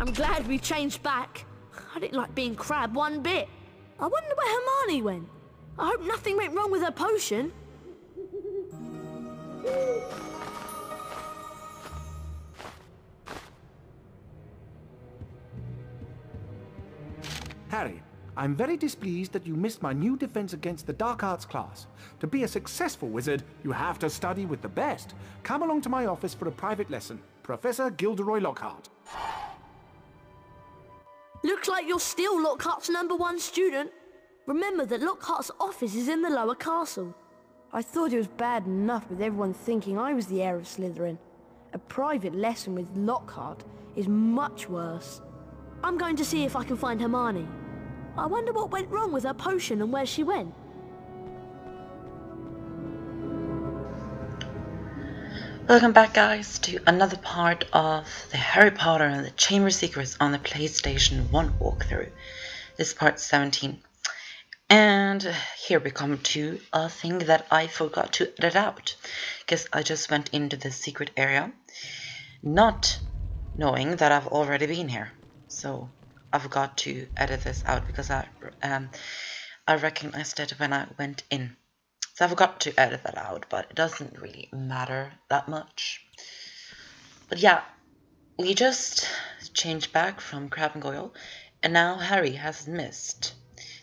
I'm glad we changed back. I didn't like being Crab one bit. I wonder where Hermione went. I hope nothing went wrong with her potion. Harry, I'm very displeased that you missed my new defense against the dark arts class. To be a successful wizard, you have to study with the best. Come along to my office for a private lesson. Professor Gilderoy Lockhart. Looks like you're still Lockhart's #1 student. Remember that Lockhart's office is in the lower castle. I thought it was bad enough with everyone thinking I was the heir of Slytherin. A private lesson with Lockhart is much worse. I'm going to see if I can find Hermione. I wonder what went wrong with her potion and where she went. Welcome back, guys, to another part of the Harry Potter and the Chamber of Secrets on the PlayStation 1 walkthrough. This is part 17. And here we come to a thing that I forgot to edit out, because I just went into the secret area, not knowing that I've already been here. So I forgot to edit this out because I recognized it when I went in. So I forgot to edit that out, but it doesn't really matter that much. But yeah, we just changed back from Crabbe and Goyle, and now Harry has missed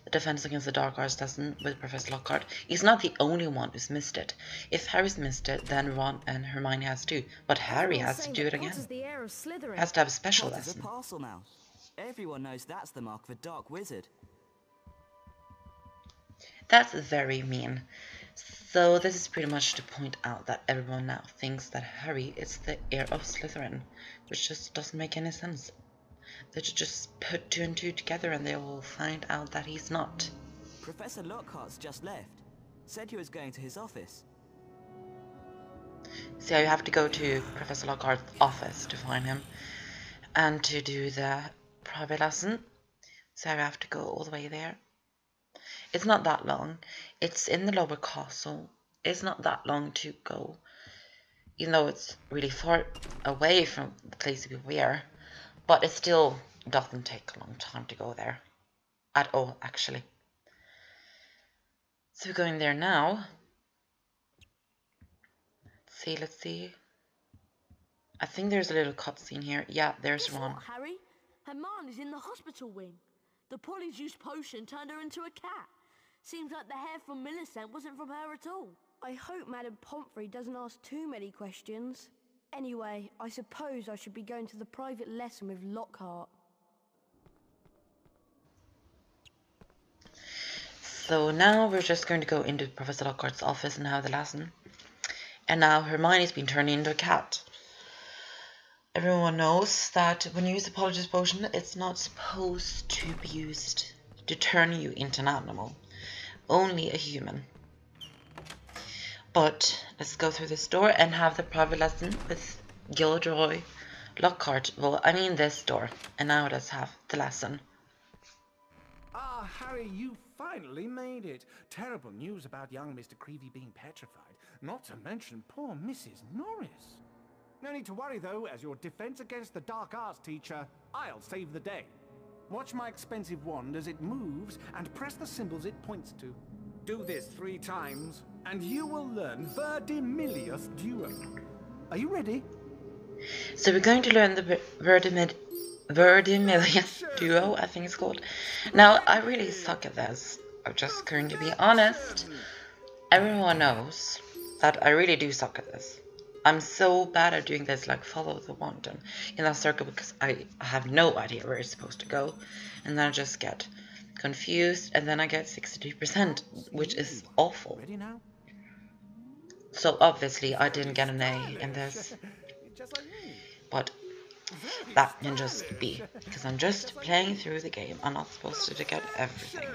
the Defense Against the Dark Arts lesson with Professor Lockhart. He's not the only one who's missed it. If Harry's missed it, then Ron and Hermione has too. But Harry has to do it again. Has to have a special lesson. Parcel now. Everyone knows that's the mark of a dark wizard. That's very mean. So this is pretty much to point out that everyone now thinks that Harry is the heir of Slytherin, which just doesn't make any sense. They should just put 2 and 2 together and they will find out that he's not. Professor Lockhart's just left. Said he was going to his office. So you have to go to Professor Lockhart's office to find him and to do the private lesson. So you have to go all the way there. It's not that long. It's in the lower castle. It's not that long to go, even though it's really far away from the place we are. But it still doesn't take a long time to go there. At all, actually. So we're going there now. Let's see. I think there's a little cutscene here. Yeah, there's Guess Ron. what, Harry? Hermione's in the hospital wing. The polyjuice potion turned her into a cat. Seems like the hair from Millicent wasn't from her at all. I hope Madame Pomfrey doesn't ask too many questions. Anyway, I suppose I should be going to the private lesson with Lockhart. So now we're just going to go into Professor Lockhart's office and have the lesson. And now Hermione's been turned into a cat. Everyone knows that when you use the polyjuice potion, it's not supposed to be used to turn you into an animal. Only a human. But let's go through this door and have the private lesson with Gilderoy Lockhart. Well, I mean this door. And now let's have the lesson. Ah, Harry, you finally made it. Terrible news about young Mr. Creevy being petrified. Not to mention poor Mrs. Norris. No need to worry, though, as your defense against the dark arts teacher, I'll save the day. Watch my expensive wand as it moves and press the symbols it points to. Do this 3 times and you will learn Verdimillious duo. Are you ready? So we're going to learn the Verdimillious duo, I think it's called. Now, I really suck at this. I'm just going to be honest. Everyone knows that I really do suck at this. I'm so bad at doing this, like follow the wand in that circle, because I have no idea where it's supposed to go. And then I just get confused, and then I get 62%, which is awful. Ready now? So obviously I didn't get an A in this. Just like me. But that can just be, because I'm just playing through the game. I'm not supposed to get everything.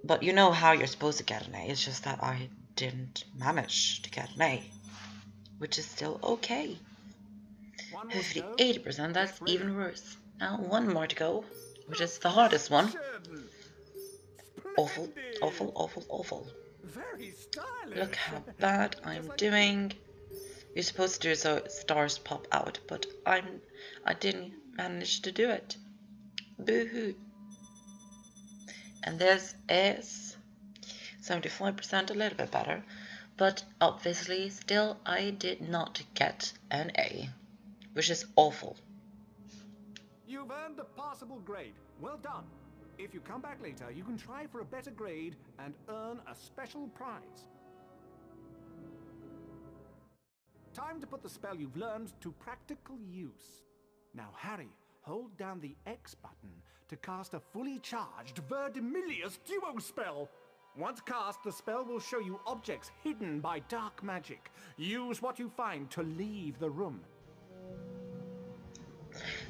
But you know how you're supposed to get an A. It's just that I didn't manage to get an A, which is still okay. Hopefully 80%, that's even worse. Now 1 more to go, which is the hardest one. Awful, awful, awful, awful. Look how bad I'm doing. You're supposed to do so stars pop out, but I didn't manage to do it. Boo-hoo. And this is 75%, a little bit better, but obviously still I did not get an A, which is awful. You've earned a passable grade. Well done. If you come back later, you can try for a better grade and earn a special prize. Time to put the spell you've learned to practical use. Now, Harry, hold down the X button to cast a fully charged Verdimillious duo spell. Once cast, the spell will show you objects hidden by dark magic. Use what you find to leave the room.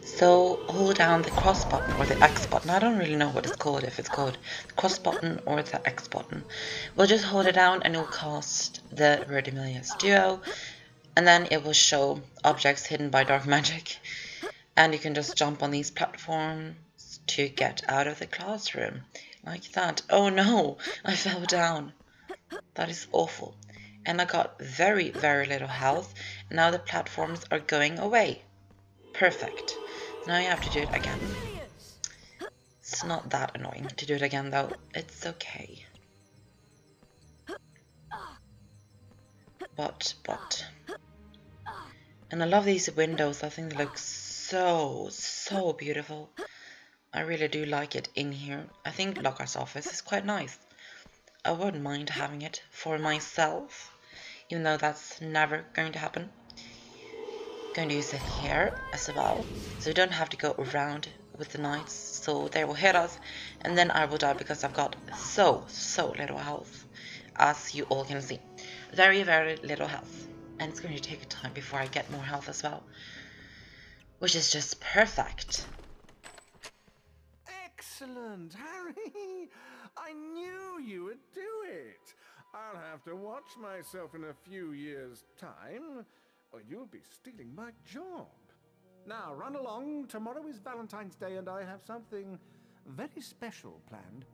So hold down the cross button or the X button. I don't really know what it's called, if it's called the cross button or the X button. We'll just hold it down and it will cast the Verdimillious duo, and then it will show objects hidden by dark magic. And you can just jump on these platforms to get out of the classroom. Like that. Oh no, I fell down. That is awful. And I got very, very little health. And now the platforms are going away. Perfect. Now you have to do it again. It's not that annoying to do it again though. It's okay. But. And I love these windows. I think they look so beautiful. I really do like it in here. I think Lockhart's office is quite nice. I wouldn't mind having it for myself, even though that's never going to happen. Going to use it here as well, so we don't have to go around with the knights, so they will hit us and then I will die because I've got so little health, as you all can see. Very little health, and it's going to take time before I get more health as well, which is just perfect. Excellent, Harry! I knew you would do it. I'll have to watch myself in a few years' time, or you'll be stealing my job. Now, run along. Tomorrow is Valentine's Day, and I have something very special planned.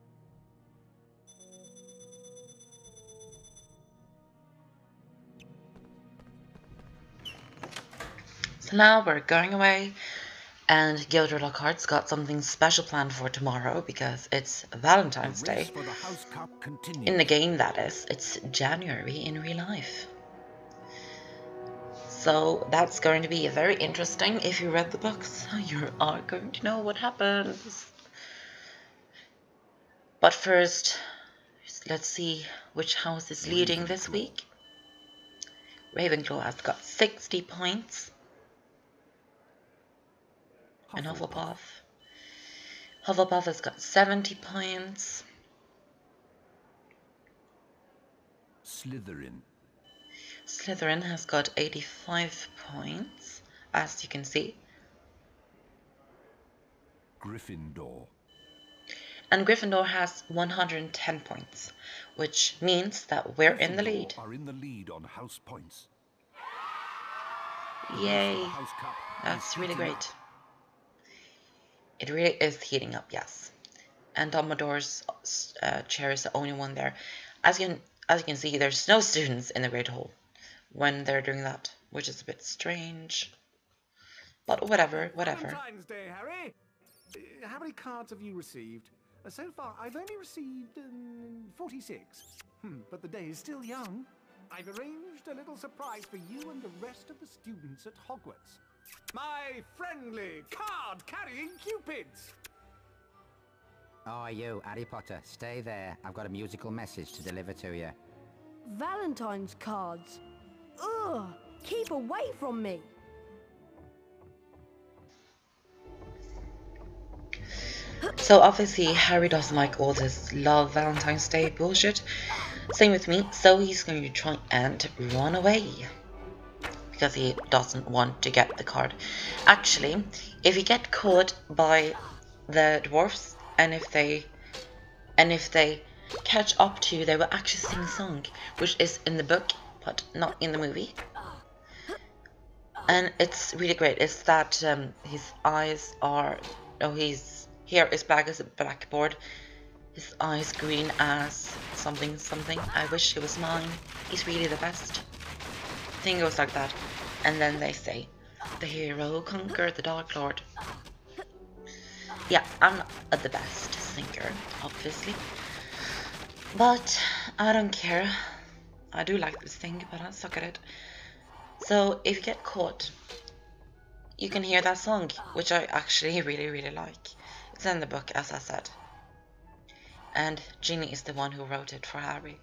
So now we're going away, and Gilderoy Lockhart's got something special planned for tomorrow because it's Valentine's Day. For the House Cup continues. In the game, that is. It's January in real life. So that's going to be very interesting. If you read the books, you are going to know what happens. But first, let's see which house is leading this week. Ravenclaw has got 60 points. And Hufflepuff has got 70 points. Slytherin has got 85 points, as you can see. Gryffindor. And Gryffindor has 110 points, which means that we're in the lead. Are in the lead on house points. Yay! That's really great. It really is heating up, yes. And Dumbledore's chair is the only one there. As you can see, there's no students in the Great Hall when they're doing that, which is a bit strange. But whatever. Valentine's Day, Harry. How many cards have you received? So far, I've only received 46. But the day is still young. I've arranged a little surprise for you and the rest of the students at Hogwarts. My friendly card-carrying cupids! Oh, you, Harry Potter, stay there. I've got a musical message to deliver to you. Valentine's cards. Ugh! Keep away from me! So obviously Harry doesn't like all this love Valentine's Day bullshit. Same with me, so he's going to try and run away. Because he doesn't want to get the card. Actually, if you get caught by the dwarfs, and if they catch up to you, they will actually sing a song, which is in the book, but not in the movie. And it's really great. It's that his eyes are, his hair is black as a blackboard, his eyes green as something. I wish he was mine. He's really the best. thing goes like that, and then they say, "The hero conquered the Dark Lord." Yeah, I'm not the best singer, obviously, but I don't care. I do like this thing, but I suck at it. So if you get caught, you can hear that song, which I actually really like. It's in the book, as I said. And Ginny is the one who wrote it for Harry.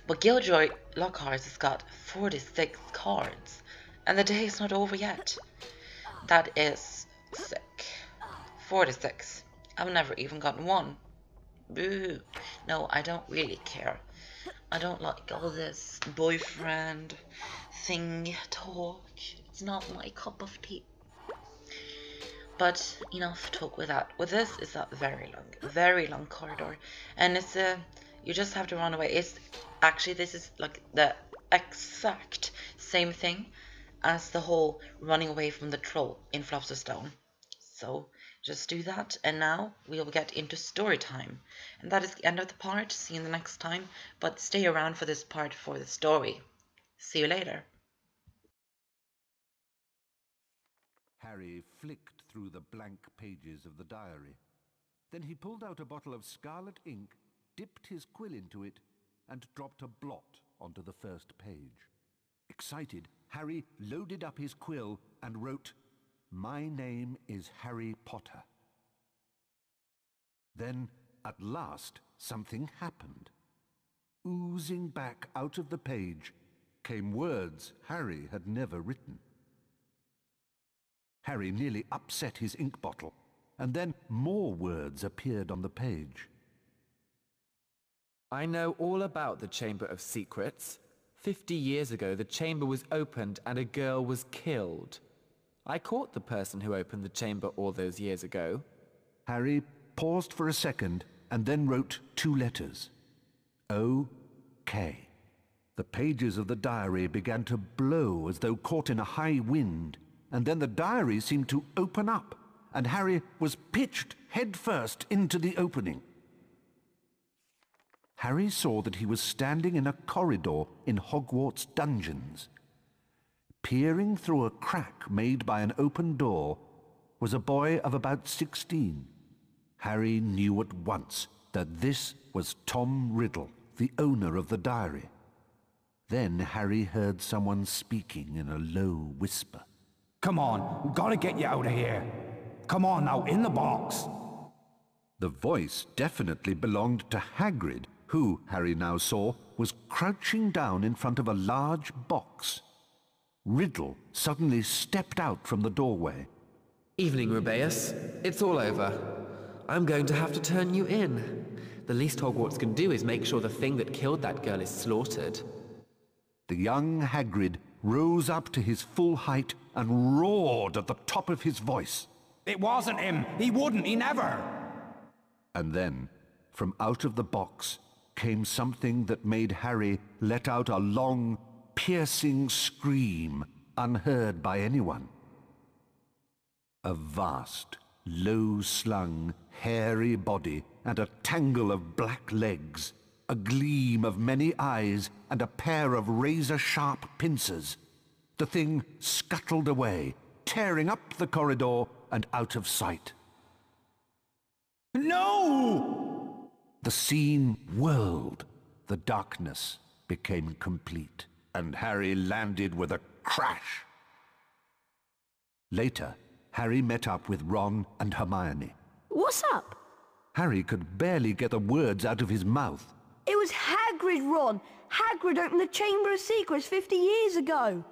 But Gilderoy Lockhart has got 46 cards, and the day is not over yet. That is sick. 46. I've never even gotten one. Boo. No, I don't really care. I don't like all this boyfriend thing talk. It's not my cup of tea. But enough talk with that. With this, it's a very long corridor, and it's you just have to run away. It's actually, this is like the exact same thing as the whole running away from the troll in Philosopher's Stone. So just do that, and now we'll get into story time, and that is the end of the part. See you in the next time, but stay around for this part for the story. See you later. Harry flicked through the blank pages of the diary. Then he pulled out a bottle of scarlet ink, dipped his quill into it, and dropped a blot onto the first page. Excited, Harry loaded up his quill and wrote, "My name is Harry Potter." Then, at last, something happened. Oozing back out of the page came words Harry had never written. Harry nearly upset his ink bottle, and then more words appeared on the page. I know all about the Chamber of Secrets. 50 years ago, the chamber was opened and a girl was killed. I caught the person who opened the chamber all those years ago. Harry paused for a second and then wrote 2 letters. O.K. The pages of the diary began to blow as though caught in a high wind, and then the diary seemed to open up, and Harry was pitched headfirst into the opening. Harry saw that he was standing in a corridor in Hogwarts dungeons. Peering through a crack made by an open door was a boy of about 16. Harry knew at once that this was Tom Riddle, the owner of the diary. Then Harry heard someone speaking in a low whisper. "Come on, gotta get you out of here. Come on now, in the box." The voice definitely belonged to Hagrid, who, Harry now saw, was crouching down in front of a large box. Riddle suddenly stepped out from the doorway. Evening, Rubeus. It's all over. I'm going to have to turn you in. The least Hogwarts can do is make sure the thing that killed that girl is slaughtered. The young Hagrid rose up to his full height and roared at the top of his voice. "It wasn't him. He wouldn't. He never." And then, from out of the box, came something that made Harry let out a long, piercing scream unheard by anyone. A vast, low-slung, hairy body and a tangle of black legs, a gleam of many eyes and a pair of razor-sharp pincers. The thing scuttled away, tearing up the corridor and out of sight. "No!" The scene whirled. The darkness became complete, and Harry landed with a crash. Later, Harry met up with Ron and Hermione. What's up? Harry could barely get the words out of his mouth. It was Hagrid, Ron. Hagrid opened the Chamber of Secrets 50 years ago.